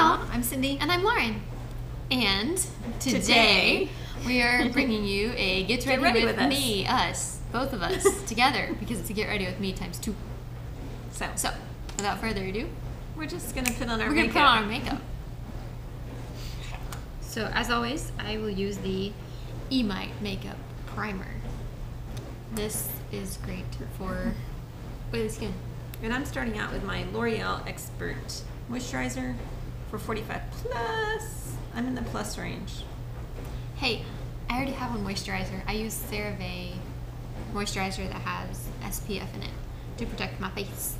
Val. I'm Cindy. And I'm Lauren. And today we are bringing you a Get Ready with Me, us, both of us, together, because it's a Get Ready with Me times 2. So, without further ado, we're just going to put on our makeup. We're going to put on our makeup. So, as always, I will use the Emite Makeup Primer. This is great for oily skin. And I'm starting out with my L'Oreal Expert Moisturizer for 45 plus. I'm in the plus range. Hey, I already have a moisturizer. I use CeraVe moisturizer that has SPF in it to protect my face.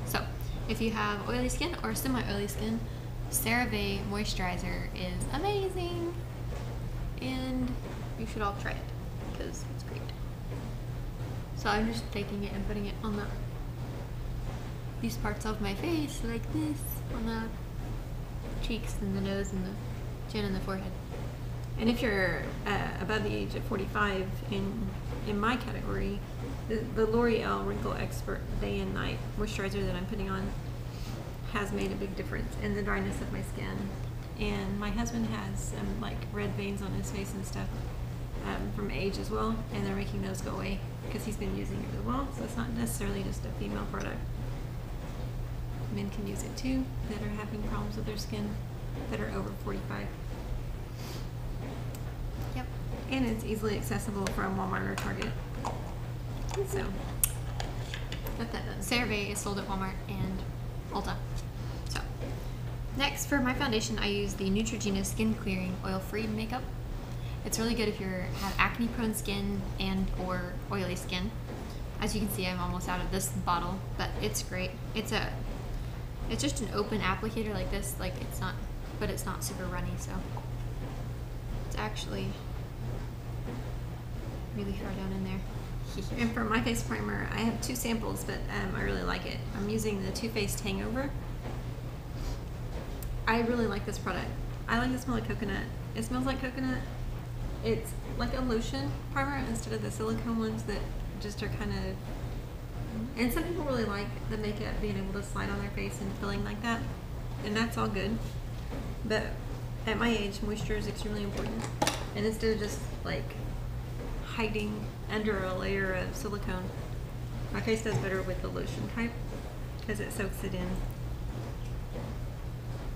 So, if you have oily skin or semi-oily skin, CeraVe moisturizer is amazing. And you should all try it because it's great. So I'm just taking it and putting it on these parts of my face, like this, on the cheeks and the nose and the chin and the forehead. And if you're above the age of 45 in my category, the L'Oreal Wrinkle Expert Day and Night moisturizer that I'm putting on has made a big difference in the dryness of my skin. And my husband has like red veins on his face and stuff from age as well, and they're making those go away because he's been using it as well. So it's not necessarily just a female product. Men can use it too that are having problems with their skin that are over 45. Yep. And it's easily accessible from Walmart or Target. So, got that done. CeraVe is sold at Walmart and Ulta. So, next for my foundation, I use the Neutrogena Skin Clearing Oil-Free Makeup. It's really good if you have acne-prone skin and or oily skin. As you can see, I'm almost out of this bottle, but it's great. It's just an open applicator like this, but it's not super runny, so it's actually really far down in there. And for my face primer, I have 2 samples, but I really like it. I'm using the Too Faced Hangover. I really like this product. I like the smell of coconut. It smells like coconut. It's like a lotion primer instead of the silicone ones that just are kind of... And some people really like the makeup being able to slide on their face and feeling like that. And that's all good. But at my age, moisture is extremely important. And instead of just like hiding under a layer of silicone, my face does better with the lotion type because it soaks it in.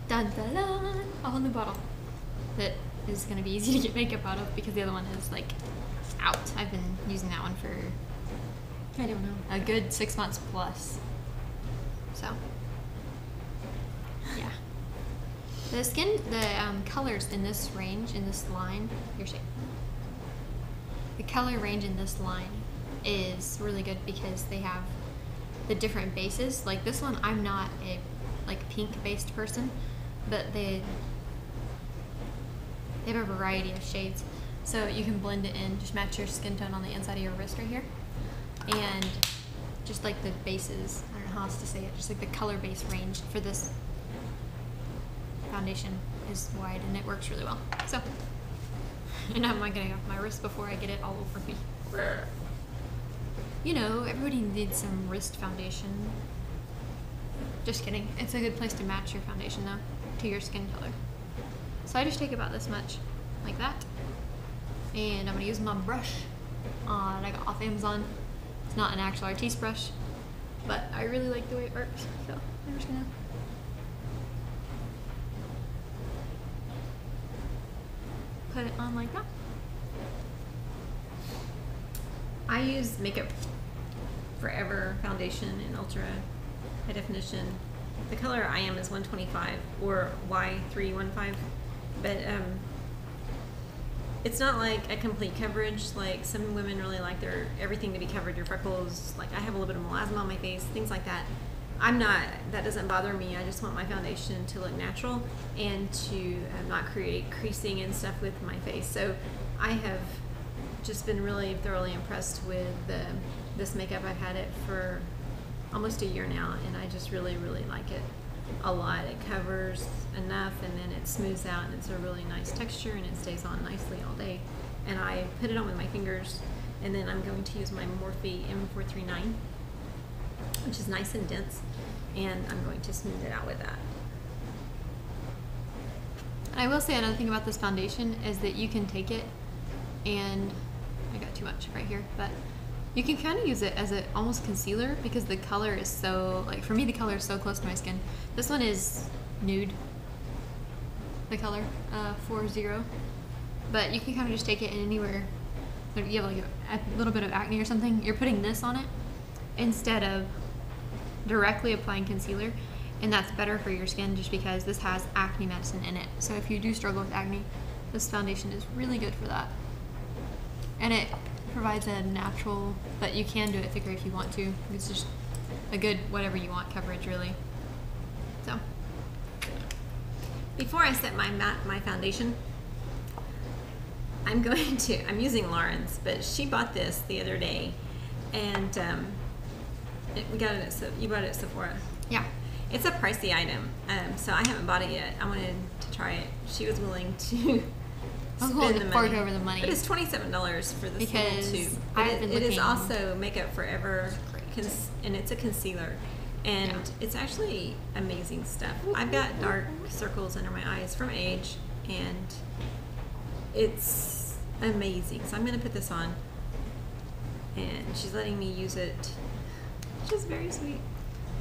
Dun dun dun! A whole new bottle that is going to be easy to get makeup out of because the other one is like out. I've been using that one for, I don't know, a good 6 months plus. So, yeah. The colors in this range, in this line, your shape. The color range in this line is really good because they have the different bases. Like this one, I'm not a pink based person, but they have a variety of shades. So you can blend it in, just match your skin tone on the inside of your wrist right here. And just like the bases, I don't know how else to say it, just like the color base range for this foundation is wide and it works really well. So, and I'm not getting off my wrist before I get it all over me. You know, everybody needs some wrist foundation. Just kidding. It's a good place to match your foundation though, to your skin color. So I just take about this much, like that. And I'm gonna use my brush that I got off Amazon. It's not an actual Artis brush, but I really like the way it works. So I'm just gonna put it on like that. I use Makeup Forever foundation in ultra high definition. The color I am is 125 or Y315, but it's not like a complete coverage. Like some women really like their everything to be covered, your freckles. Like I have a little bit of melasma on my face, things like that. I'm not, that doesn't bother me. I just want my foundation to look natural and to not create creasing and stuff with my face. So I have just been really thoroughly impressed with this makeup. I've had it for almost a year now, and I just really, really like it a lot. It covers enough, and then it smooths out, and it's a really nice texture, and it stays on nicely all day. And I put it on with my fingers, and then I'm going to use my Morphe M439, which is nice and dense, and I'm going to smooth it out with that. I will say another thing about this foundation is that you can take it and I got too much right here, but you can kind of use it as a almost concealer because the color is so, like for me the color is so close to my skin. This one is nude, the color 40, but you can kind of just take it in anywhere you have like a little bit of acne or something. You're putting this on it instead of directly applying concealer, and that's better for your skin just because this has acne medicine in it. So if you do struggle with acne, this foundation is really good for that. And it provides a natural, but you can do it thicker if you want to. It's just a good whatever you want coverage, really. So before I set my foundation, I'm using Lauren's, but she bought this the other day, and we got it you bought it at Sephora. yeah, It's a pricey item, so I haven't bought it yet. I wanted to try it. She was willing to I'm spend holding the the fork money. over the money. But it's $27 for this Because little tube. I've been It is looking- also Makeup Forever, Great. and it's a concealer. And Yeah. it's actually amazing stuff. I've got dark circles under my eyes from age, and it's amazing. So I'm going to put this on, and she's letting me use it, which is very sweet.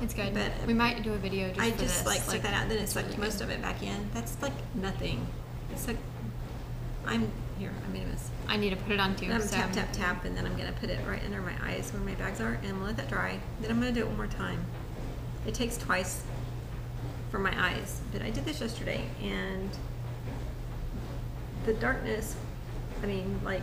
It's good. But we might do a video just I for just this. like took that out, then it it's sucked really most good. of it back in. That's like nothing. It's like I made a mess. I need to put it on too. And I'm so tap tap tap, and then I'm gonna put it right under my eyes where my bags are, and I'm gonna let that dry. Then I'm gonna do it one more time. It takes twice for my eyes, but I did this yesterday, and the darkness, I mean, like,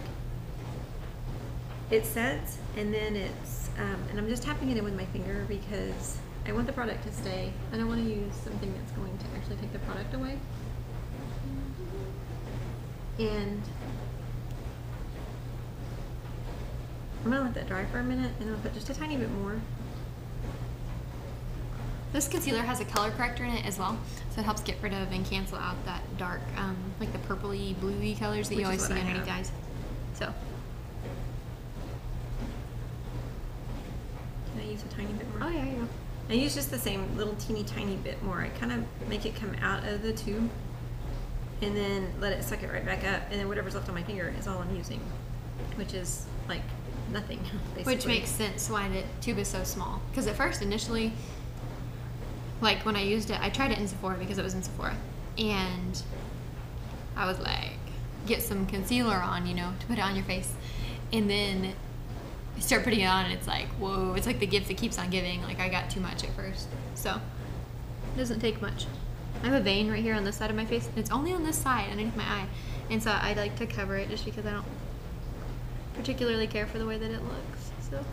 it sets, and then it's, and I'm just tapping it in with my finger because I want the product to stay. I don't want to use something that's going to actually take the product away. And I'm gonna let that dry for a minute, and I'll put just a tiny bit more. This concealer has a color corrector in it as well, so it helps get rid of and cancel out that dark, like the purpley, bluey colors that Which you always is see what I underneath have. eyes. So Can I use a tiny bit more? oh yeah, yeah. I use just the same little teeny tiny bit more. I kind of make it come out of the tube and then let it suck it right back up, and then whatever's left on my finger is all I'm using, which is like nothing, basically. Which makes sense why the tube is so small. Because at first, initially, like when I used it, I tried it in Sephora because it was in Sephora, and I was like, get some concealer on, you know, to put it on your face, and then you start putting it on, and it's like, whoa! It's like the gift that keeps on giving. Like I got too much at first, so it doesn't take much. I have a vein right here on this side of my face, and it's only on this side underneath my eye, and so I like to cover it just because I don't particularly care for the way that it looks. So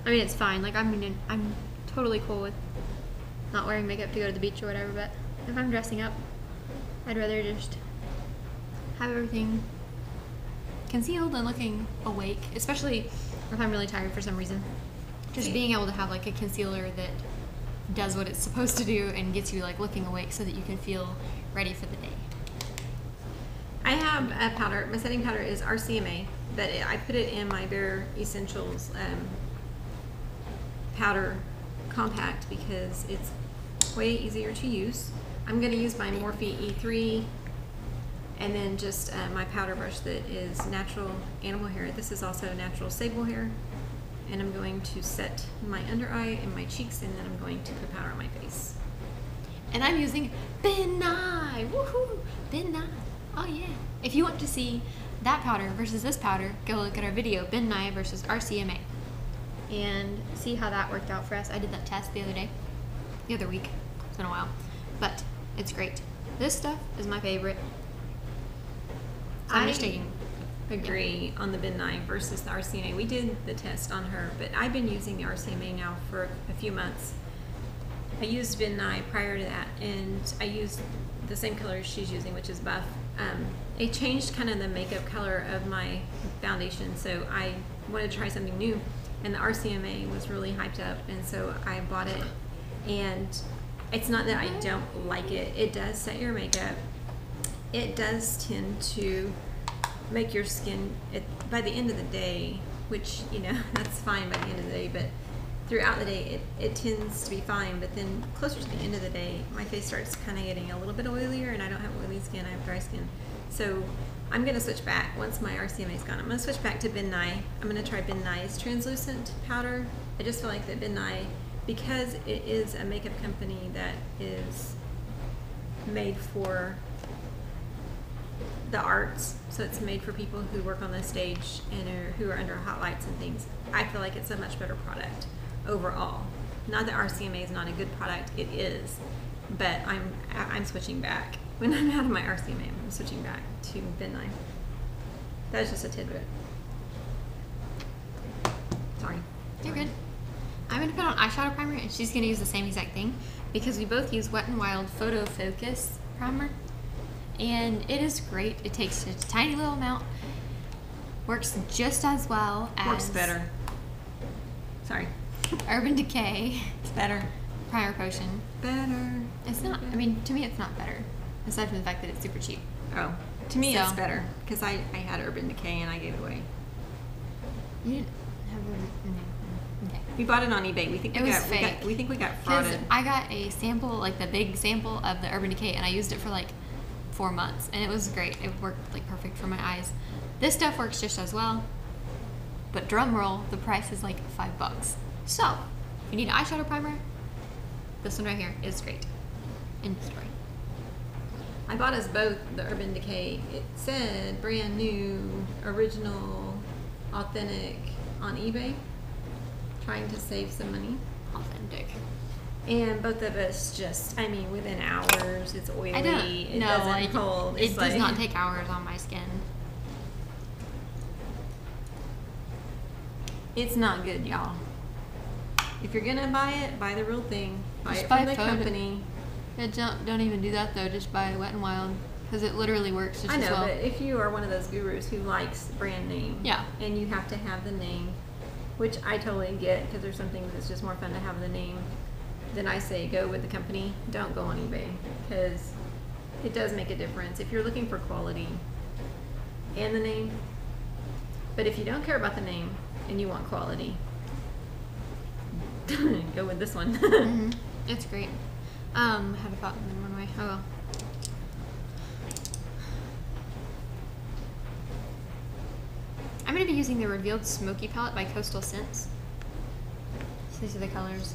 I mean, it's fine. Like I'm totally cool with not wearing makeup to go to the beach or whatever. But if I'm dressing up, I'd rather just have everything concealed and looking awake, especially if I'm really tired for some reason. Just being able to have like a concealer that does what it's supposed to do and gets you like looking awake so that you can feel ready for the day. I have a powder. My setting powder is RCMA, but I put it in my Bare Essentials powder compact because it's way easier to use. I'm going to use my Morphe E3, and then just my powder brush that is natural animal hair. This is also natural sable hair. And I'm going to set my under eye and my cheeks, and then I'm going to put powder on my face. And I'm using Ben Nye. Woohoo! Ben Nye. Oh yeah. If you want to see that powder versus this powder, go look at our video, Ben Nye versus RCMA. And see how that worked out for us. I did that test the other week. It's been a while. But it's great. This stuff is my favorite. So I'm just taking agree on the Ben Nye versus the RCMA. We did the test on her, but I've been using the RCMA now for a few months. I used Ben Nye prior to that, and I used the same color she's using, which is Buff. It changed kind of the makeup color of my foundation, so I wanted to try something new, and the RCMA was really hyped up, and so I bought it. And it's not that I don't like it. It does set your makeup. It does tend to make your skin, by the end of the day, which, you know, that's fine by the end of the day, but throughout the day, it tends to be fine, but then closer to the end of the day, my face starts kind of getting a little bit oilier, and I don't have oily skin, I have dry skin. So I'm going to switch back once my RCMA is gone. I'm going to switch back to Ben Nye. I'm going to try Ben Nye's translucent powder. I just feel like that Ben Nye, because it is a makeup company that is made for the arts, so it's made for people who work on the stage and who are under hot lights and things. I feel like it's a much better product overall. Not that RCMA is not a good product, it is, but I'm switching back. When I'm out of my RCMA, I'm switching back to Ben Nye. That's just a tidbit. Sorry. You're good. I'm going to put on eyeshadow primer, and she's going to use the same exact thing because we both use Wet n Wild Photo Focus primer, and it is great. It takes a tiny little amount, works just as well as Works better. Sorry. Urban Decay It's better. Primer Potion. Better. It's not, I mean, to me it's not better, aside from the fact that it's super cheap. Oh, to me So- it's better because I had Urban Decay and I gave it away. You didn't have okay. We bought it on eBay. We think It we was got fake. we think we got Because frauded. I got a sample, like the big sample of the Urban Decay, and I used it for like 4 months, and it was great. It worked like perfect for my eyes. This stuff works just as well, but drum roll, the price is like $5. So, if you need an eyeshadow primer, this one right here is great. End of story. I bought us both the Urban Decay. It said brand new, original, authentic on eBay. Trying to save some money. Authentic. And both of us just, I mean, within hours, it's oily. I don't It know, doesn't like, hold. it It's does like, not take hours on my skin. It's not good, y'all. If you're gonna buy it, buy the real thing. Buy Just it buy from the photo. company. Yeah, don't even do that though. Just buy Wet n Wild because it literally works just I know, as well. but if you are one of those gurus who likes brand name, Yeah. and you have to have the name, which I totally get because there's some things that's just more fun to have the name, then I say go with the company. Don't go on eBay because it does make a difference if you're looking for quality and the name. But if you don't care about the name and you want quality, go with this one. Mhm. It's great. Had a thought and then went away. Oh well. I'm going to be using the Revealed Smoky Palette by Coastal Scents. So these are the colors.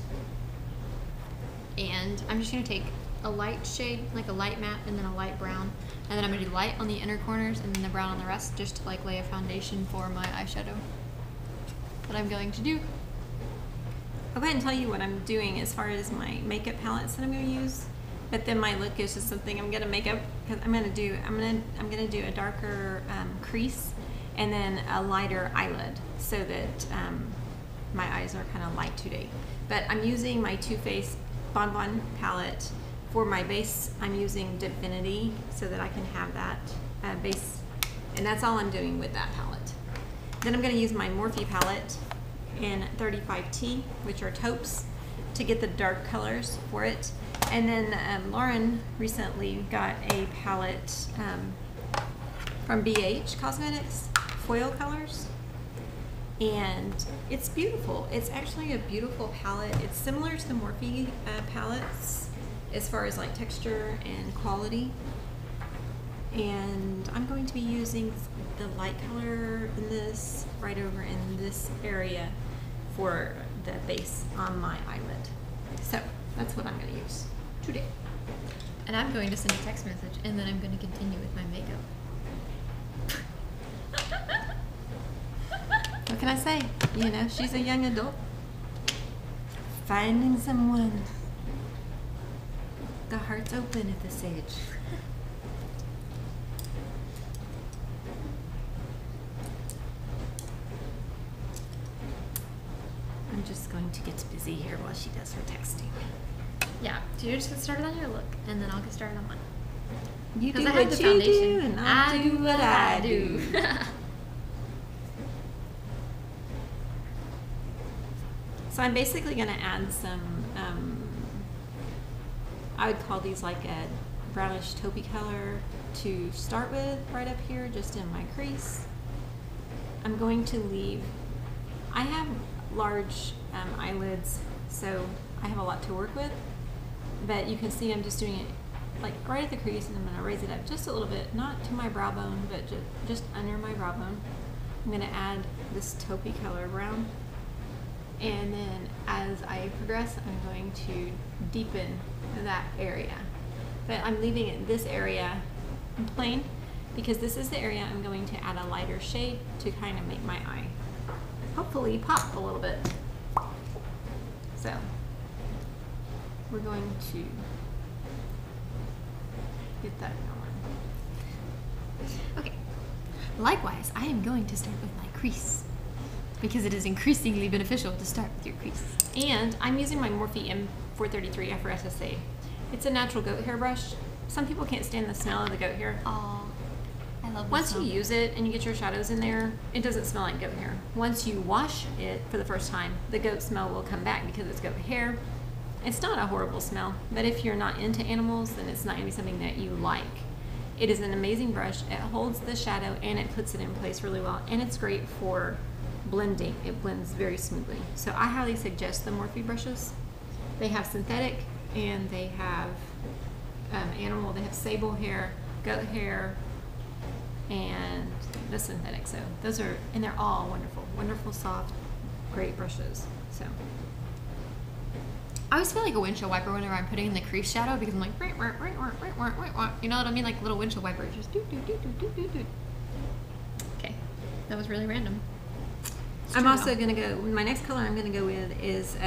And I'm just going to take a light shade, like a light matte, and then a light brown. And then I'm going to do light on the inner corners and then the brown on the rest, just to like lay a foundation for my eyeshadow. That I'm going to do. I'll go ahead and tell you what I'm doing as far as my makeup palettes that I'm going to use. But then my look is just something I'm going to make up because I'm going to do a darker crease and then a lighter eyelid so that my eyes are kind of light today. But I'm using my Too Faced Bon Bon palette for my base. I'm using Divinity so that I can have that base, and that's all I'm doing with that palette. Then I'm going to use my Morphe palette in 35T, which are taupes, to get the dark colors for it. And then Lauren recently got a palette from BH Cosmetics, foil colors, and it's beautiful. It's actually a beautiful palette. It's similar to the Morphe palettes as far as like texture and quality. And I'm going to be using the light color in this right over in this area for the base on my eyelid. So that's what I'm going to use today. And I'm going to send a text message, and then I'm going to continue with my makeup. What can I say? You know, she's a young adult. Finding someone. The heart's open at this age. I'm just going to get busy here while she does her texting. Yeah, so you just get started on your look, and then I'll get started on mine. You do 'Cause I have what the you foundation. do, and I'll do what I do. So I'm basically going to add some, I would call these like a brownish taupey color to start with right up here, just in my crease. I'm going to leave, I have large eyelids, so I have a lot to work with. But you can see I'm just doing it like right at the crease, and I'm going to raise it up just a little bit, not to my brow bone, but just under my brow bone. I'm going to add this taupey color brown, and then as I progress, I'm going to deepen that area. But I'm leaving it this area plain because this is the area I'm going to add a lighter shade to kind of make my eye hopefully pop a little bit. So we're going to get that going. Okay. Likewise, I am going to start with my crease because it is increasingly beneficial to start with your crease. And I'm using my Morphe M433 I forgot to say. It's a natural goat hair brush. Some people can't stand the smell of the goat hair. Oh, I love this. Once you use it and you get your shadows in there, it doesn't smell like goat hair. Once you wash it for the first time, the goat smell will come back because it's goat hair. It's not a horrible smell, but if you're not into animals, then it's not going to be something that you like. It is an amazing brush. It holds the shadow and it puts it in place really well, and it's great for blending. It blends very smoothly. So I highly suggest the Morphe brushes. They have synthetic and they have animal. They have sable hair, goat hair, and the synthetic. So those are, and they're all wonderful, wonderful, soft, great brushes. So I always feel like a windshield wiper whenever I'm putting in the crease shadow because I'm like, you know what I mean? Like little windshield wiper, just do. Okay, that was really random. I'm also going to go, my next color I'm going to go with is,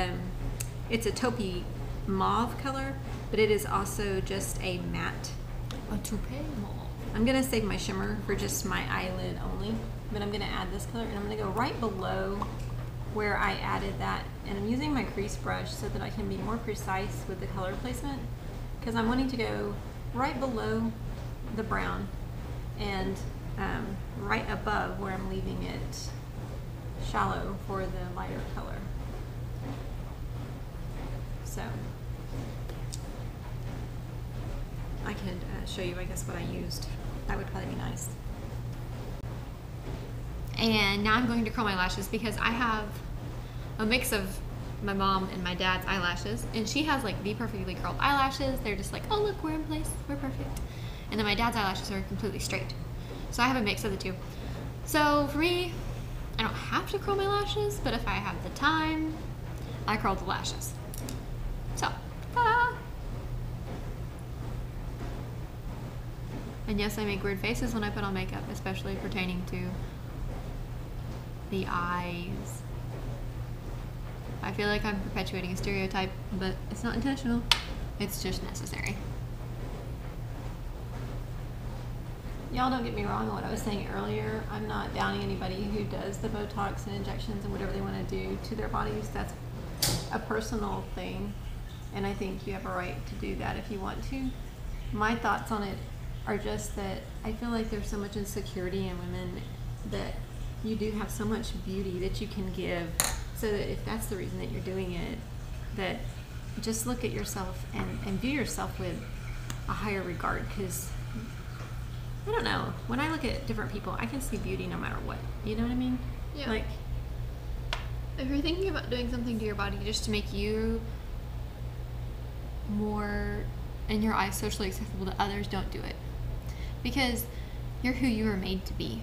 it's a taupey mauve color, but it is also just a matte. A toupee mauve. I'm going to save my shimmer for just my eyelid only, but I'm going to add this color, and I'm going to go right below where I added that, and I'm using my crease brush so that I can be more precise with the color placement, because I'm wanting to go right below the brown and right above where I'm leaving it shallow for the lighter color. So I could show you, I guess, what I used. That would probably be nice. And now I'm going to curl my lashes because I have a mix of my mom and my dad's eyelashes, and she has like the perfectly curled eyelashes. They're just like, oh look, we're in place, we're perfect. And then my dad's eyelashes are completely straight. So I have a mix of the two. So for me, I don't have to curl my lashes, but if I have the time, I curl the lashes. So, ta-da! And yes, I make weird faces when I put on makeup, especially pertaining to the eyes. I feel like I'm perpetuating a stereotype, but it's not intentional. It's just necessary. Y'all don't get me wrong on what I was saying earlier. I'm not downing anybody who does the Botox and injections and whatever they want to do to their bodies. That's a personal thing, and I think you have a right to do that if you want to. My thoughts on it are just that I feel like there's so much insecurity in women that you do have so much beauty that you can give, so that if that's the reason that you're doing it, that just look at yourself and view yourself with a higher regard, because I don't know, when I look at different people, I can see beauty no matter what. You know what I mean? Yeah. Like, if you're thinking about doing something to your body just to make you more, in your eyes, socially acceptable to others, don't do it. Because you're who you were made to be.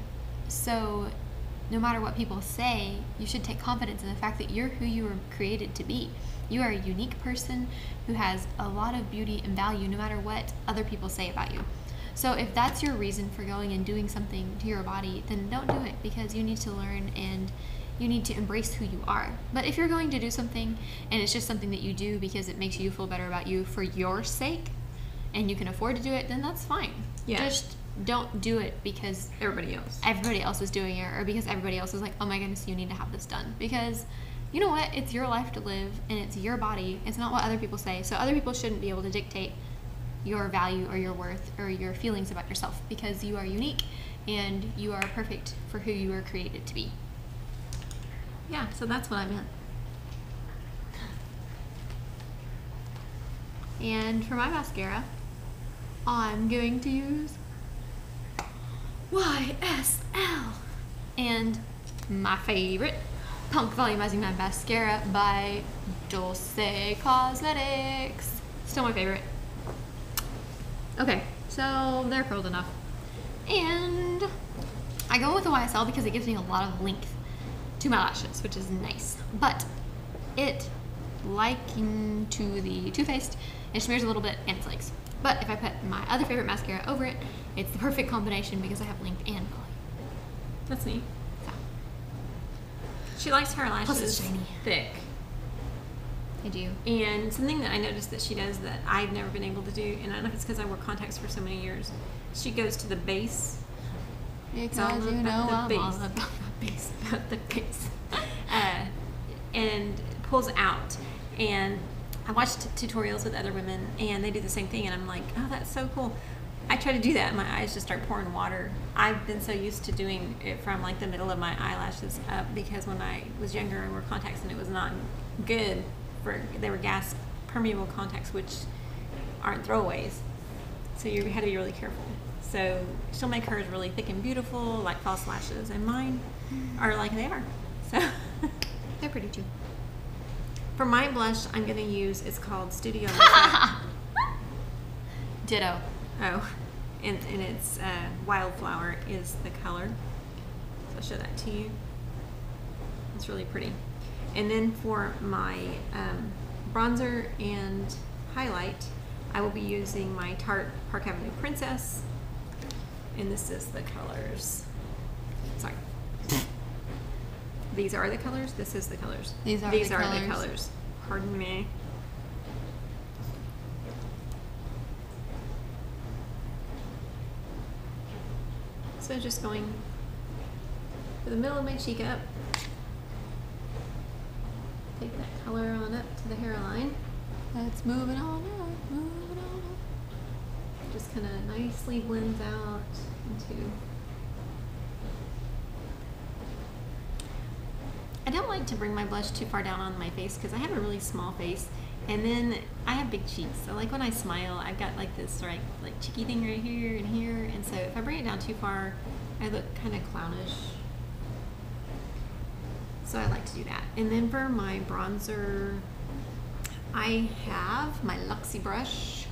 So no matter what people say, you should take confidence in the fact that you're who you were created to be. You are a unique person who has a lot of beauty and value no matter what other people say about you. So if that's your reason for going and doing something to your body, then don't do it, because you need to learn and you need to embrace who you are. But if you're going to do something and it's just something that you do because it makes you feel better about you for your sake and you can afford to do it, then that's fine. Yeah. Just don't do it because everybody else is doing it, or because everybody else is like, oh my goodness, you need to have this done. Because you know what? It's your life to live and it's your body. It's not what other people say. So other people shouldn't be able to dictate your value or your worth or your feelings about yourself, because you are unique and you are perfect for who you were created to be. Yeah, so that's what I meant. And for my mascara, I'm going to use YSL and my favorite, Punk Volumizing Night Mascara by Dulce Cosmetics. Still my favorite. Okay, so they're curled enough. And I go with the YSL because it gives me a lot of length to my lashes, which is nice. But it, liking to the Too Faced, it smears a little bit and it flakes. But if I put my other favorite mascara over it, it's the perfect combination because I have length and volume. That's neat. So, She likes her plus it's lashes shiny. thick. I do. And something that I noticed that she does that I've never been able to do, and I don't know if it's because I wore contacts for so many years, she goes to the base. Because all you about know the I'm base. all about the base. About the base. And pulls out. And I watched tutorials with other women, and they do the same thing, and I'm like, oh, that's so cool. I try to do that, and my eyes just start pouring water. I've been so used to doing it from like the middle of my eyelashes up, because when I was younger I wore contacts and it was not good for, they were gas permeable contacts, which aren't throwaways. So you had to be really careful. So she'll make hers really thick and beautiful, like false lashes, and mine are like they are. So They're pretty too. for my blush, I'm going to use, it's called Studio Makeup. Ditto. Oh, and it's Wildflower is the color. So I'll show that to you. It's really pretty. And then for my bronzer and highlight, I will be using my Tarte Park Avenue Princess. And this is the colors. Sorry. These are the colors. This is the colors. These are the colors. colors. Pardon me. So just going to the middle of my cheek up. Take that color on up to the hairline. Let's move it on up, move it on up. Just kind of nicely blends out into. I don't like to bring my blush too far down on my face because I have a really small face, and then I have big cheeks. So like when I smile, I've got like this like cheeky thing right here and here, and so if I bring it down too far, I look kind of clownish. So I like to do that. And then for my bronzer, I have my Luxie brush,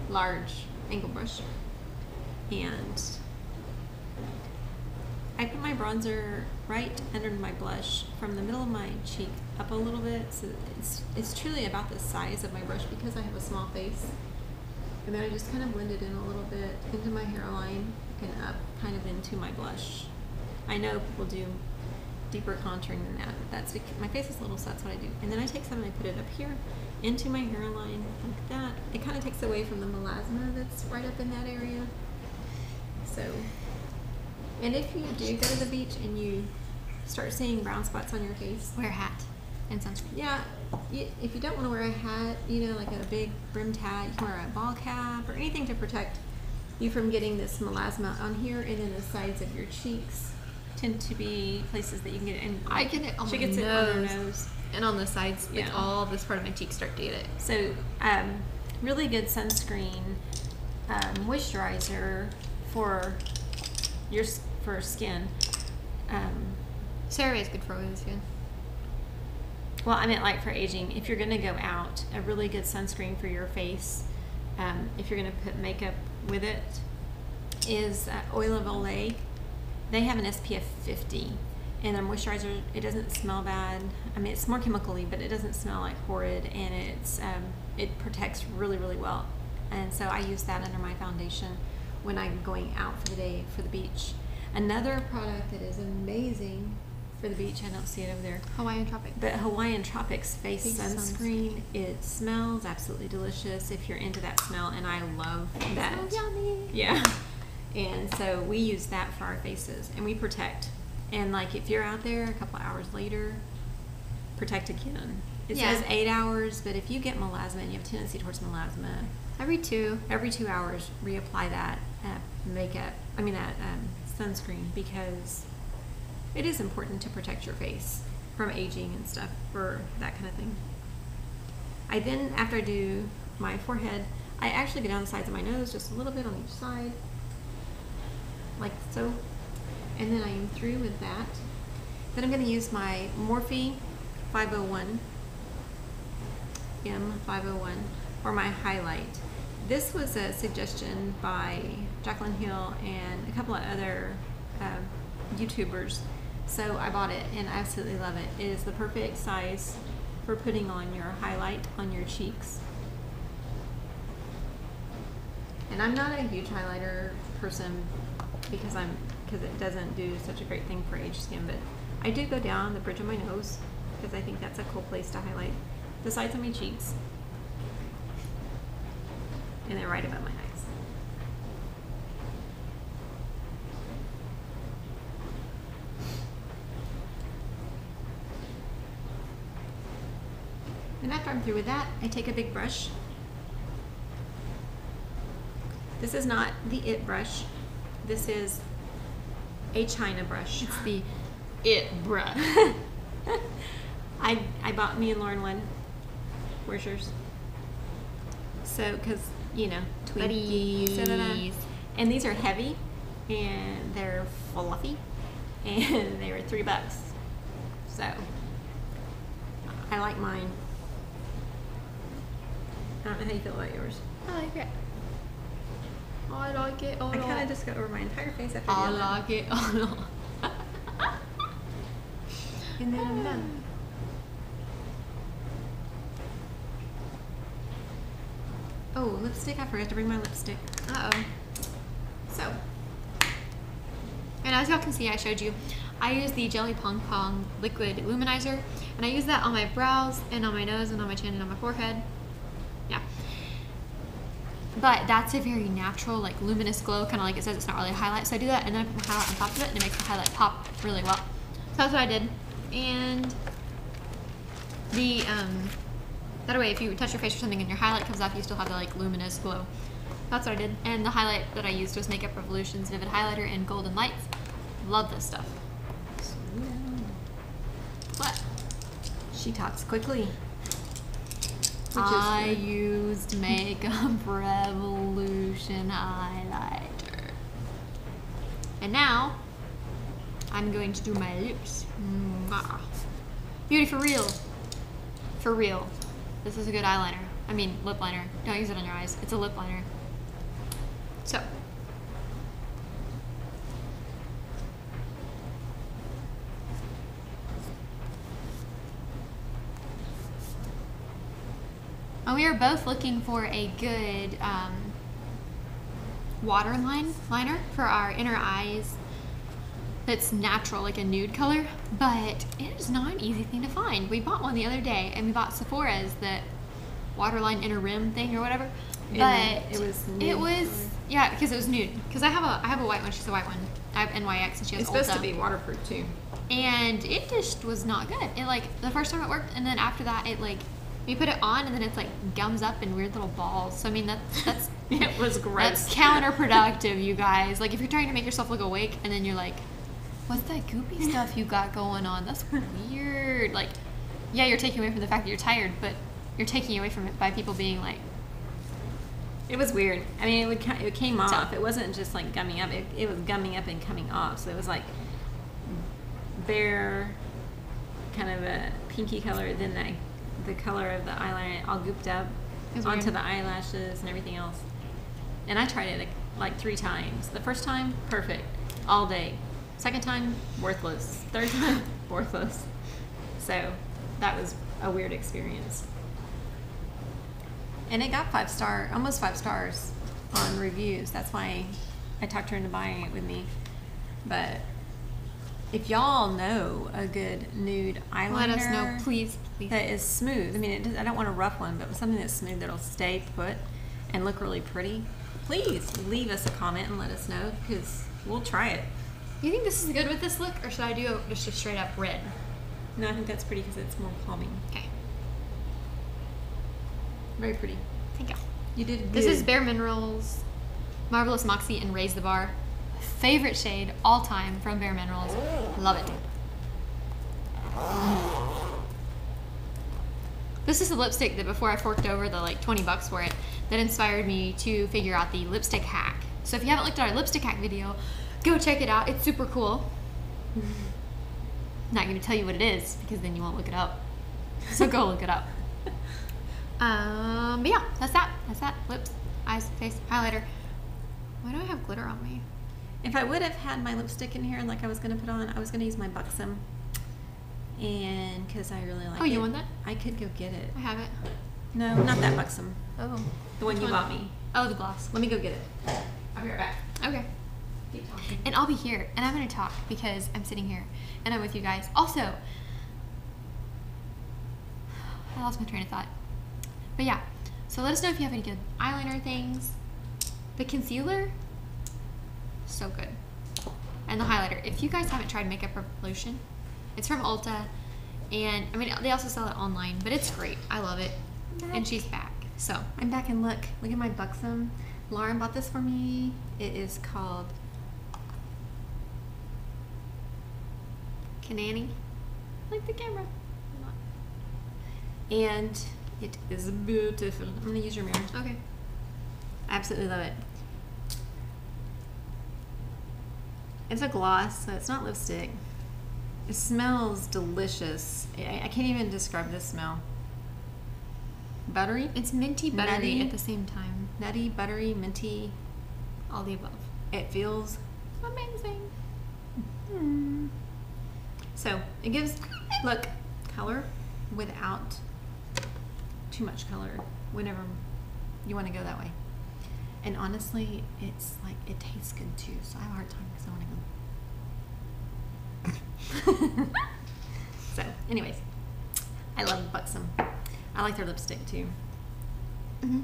large angle brush, and I put my bronzer right under my blush from the middle of my cheek up a little bit, so it's truly about the size of my brush because I have a small face. And then I just kind of blend it in a little bit into my hairline and up kind of into my blush. I know people do deeper contouring than that, but that's because my face is little, so that's what I do. And then I take some and I put it up here into my hairline like that. It kind of takes away from the melasma that's right up in that area. So, and if you do go to the beach and you start seeing brown spots on your face, Wear a hat and sunscreen. yeah, if you don't want to wear a hat, you know, like a big brimmed hat, you can wear a ball cap or anything to protect you from getting this melasma on here, and then the sides of your cheeks tend to be places that you can get it. And I get it on she my gets nose. it on her nose. And on the sides, like Yeah. all this part of my cheeks start to get it. So, really good sunscreen, moisturizer for your for skin. CeraVe is good for oily skin. Well, I meant like for aging. If you're going to go out, a really good sunscreen for your face, if you're going to put makeup with it, is Oil of Olay. They have an SPF 50. And their moisturizer, it doesn't smell bad. I mean, it's more chemically, but it doesn't smell like horrid, and it protects really, really well. And so I use that under my foundation when I'm going out for the day for the beach. Another product that is amazing for the beach, I don't see it over there, Hawaiian Tropic. but Hawaiian Tropics Face Face Sunscreen. It smells absolutely delicious if you're into that smell, and I love that. So yummy. Yeah. And so we use that for our faces, and we protect. And like if you're out there a couple hours later, protect again. It Yeah. says 8 hours, but if you get melasma and you have a tendency towards melasma, Every 2. every 2 hours reapply that sunscreen, because it is important to protect your face from aging and stuff for that kind of thing. I then, after I do my forehead, I actually go down the sides of my nose just a little bit on each side, like so. And then I am through with that. Then I'm going to use my Morphe 501, M501, for my highlight. This was a suggestion by Jaclyn Hill and a couple of other YouTubers. So I bought it and I absolutely love it. It is the perfect size for putting on your highlight on your cheeks. And I'm not a huge highlighter person because it doesn't do such a great thing for aged skin, but I do go down the bridge of my nose because I think that's a cool place to highlight. The sides of my cheeks, and then right above my eyes. And after I'm through with that, I take a big brush. This is not the IT brush. This is a China brush. It's the IT brush. I bought me and Lauren one. Where's yours? So, because, you know, Twinkies. Buddies. And these are heavy, and they're fluffy, and they were $3. So, I like mine. I don't know how you feel about yours. I like it. I like it. I kind of just got over my entire face after I doing that. like it. And then I'm done. Oh, lipstick. I forgot to bring my lipstick. Uh-oh. So, And as y'all can see, I showed you, I use the Jelly Pong Pong Liquid Luminizer, and I use that on my brows and on my nose and on my chin and on my forehead. Yeah. But that's a very natural, like, luminous glow, kind of like it says it's not really a highlight. So I do that, and then I put my highlight on top of it, and it makes the highlight pop really well. So that's what I did. And the, that way, if you touch your face or something and your highlight comes off, you still have the, like, luminous glow. That's what I did. And the highlight that I used was Makeup Revolution's Vivid Highlighter in Golden Lights. Love this stuff. What? she talks quickly. I used Makeup Revolution highlighter. And now, I'm going to do my lips. Mwah. Beauty for real. For real. This is a good eyeliner. I mean, lip liner. Don't use it on your eyes. It's a lip liner. So. And we are both looking for a good liner for our inner eyes that's natural, like a nude color, but it is not an easy thing to find. We bought one the other day, and we bought Sephora's that waterline inner rim thing or whatever, but it was nude. It was, yeah, because it was nude. Because I have a white one, she's a white one. I have NYX and she has It's supposed Ulta. to be waterproof too. And it just was not good. It, like, the first time it worked, and then after that it, like, you put it on and then it's like gums up in weird little balls. So I mean that's It was gross. that's counterproductive, you guys. Like, if you're trying to make yourself look awake and then you're like, what's that goopy stuff you got going on? That's weird. Like, yeah, you're taking away from the fact that you're tired, but you're taking away from it by people being like, It was weird. I mean, it came off. It wasn't just like gumming up. It was gumming up and coming off. So it was like bare, kind of a pinky color. Then the color of the eyeliner all gooped up It's onto weird. the eyelashes and everything else. And I tried it like 3 times. The first time, perfect, all day. Second time, worthless. Third time, worthless. So that was a weird experience. And it got almost 5 stars on reviews. That's why I talked her into buying it with me. But if y'all know a good nude eyeliner, let us know, please. that is smooth. I mean, I don't want a rough one, but something that's smooth that'll stay put and look really pretty. Please leave us a comment and let us know, because we'll try it. You think this is good with this look, or should I do just a straight up red? No, I think that's pretty because it's more calming. Okay. Very pretty. Thank you. You did good. This is Bare Minerals Marvelous Moxie and Raise the Bar. Favorite shade all time from Bare Minerals. Love it. This is a lipstick that before I forked over the like $20 for it, that inspired me to figure out the lipstick hack. So if you haven't looked at our lipstick hack video, go check it out. It's super cool. not going to tell you what it is because then you won't look it up. So go look it up. But yeah, that's that. That's that. Lips, eyes, face, highlighter. Why do I have glitter on me? If I would have had my lipstick in here like I was going to put on, I was going to use my Buxom. And because I really like it. Oh, you want that? I could go get it. I have it. No, not that Buxom. Oh. The one Which you one? bought me. Oh, the gloss. Let me go get it. I'll be right back. Okay. Keep talking. And I'll be here, and I'm going to talk because I'm sitting here, and I'm with you guys. Also, I lost my train of thought. But yeah, so let us know if you have any good eyeliner things. The concealer, so good. And the highlighter. If you guys haven't tried Makeup Revolution, it's from Ulta. And, I mean, they also sell it online, but it's great. I love it. And she's back. So, I'm back and look at my Buxom. Lauren bought this for me. It is called Kanani. like the camera. And it is beautiful. I'm gonna use your mirror. Okay. I absolutely love it. It's a gloss, so it's not lipstick. It smells delicious. I can't even describe this smell. Buttery? It's minty buttery Nutty. at the same time. Nutty, buttery, minty. All the above. It feels Amazing. So it gives, look, color without too much color whenever you want to go that way. And honestly, it's like, it tastes good too. So I have a hard time because I want to go. So anyways, I love Buxom. I like their lipstick too. Mm-hmm.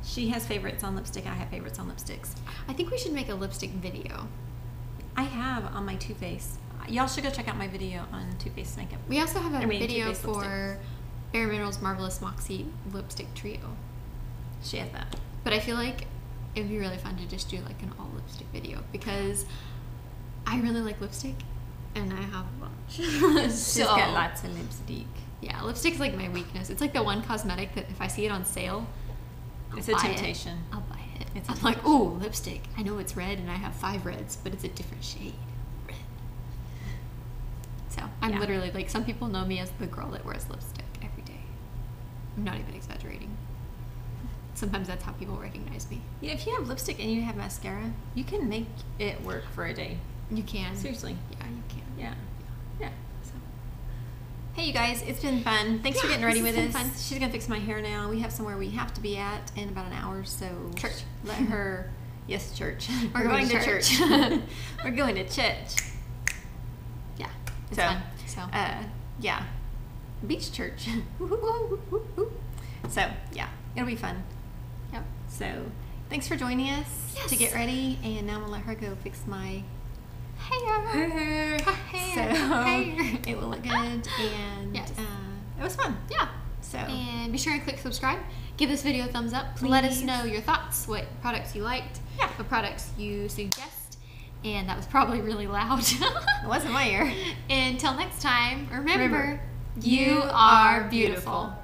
She has favorites on lipstick. I have favorites on lipsticks. I think we should make a lipstick video. I have on my Too Faced. Y'all should go check out my video on Too Faced makeup. We also have a I mean, video Too Faced for Bare Minerals Marvelous Moxie Lipstick Trio. She has that. But I feel like it would be really fun to just do like an all lipstick video because I really like lipstick and I have a bunch. She's got lots of lipstick. Yeah, lipstick's like my weakness. It's like the one cosmetic that if I see it on sale, It's a buy temptation. I'll buy it. It's a I'm like, ooh, lipstick. I know it's red and I have 5 reds, but it's a different shade. Red. So I'm Yeah. literally like, some people know me as the girl that wears lipstick every day. I'm not even exaggerating. Sometimes that's how people recognize me. Yeah, if you have lipstick and you have mascara, you can make it work for a day. You can. Seriously. Yeah, you can. Yeah. Yeah. So. Hey, you guys, it's been fun. Thanks for getting ready this with has us. been fun. She's going to fix my hair now. We have somewhere we have to be at in about an hour, so Church. let her. Yes, church. We're going to church. We're going to church. Yeah, it's So, fun. So yeah. Beach church. So, yeah, it'll be fun. yep. So, thanks for joining us Yes. to get ready, and now I'm gonna let her go fix my hair. Hair. So Hair. it will look good, and Yes. it was fun. Yeah. So And be sure and click subscribe. Give this video a thumbs up. Let us Please. know your thoughts, what products you liked, Yeah. what products you suggest. And that was probably really loud. it wasn't my ear. Until next time, remember you are beautiful.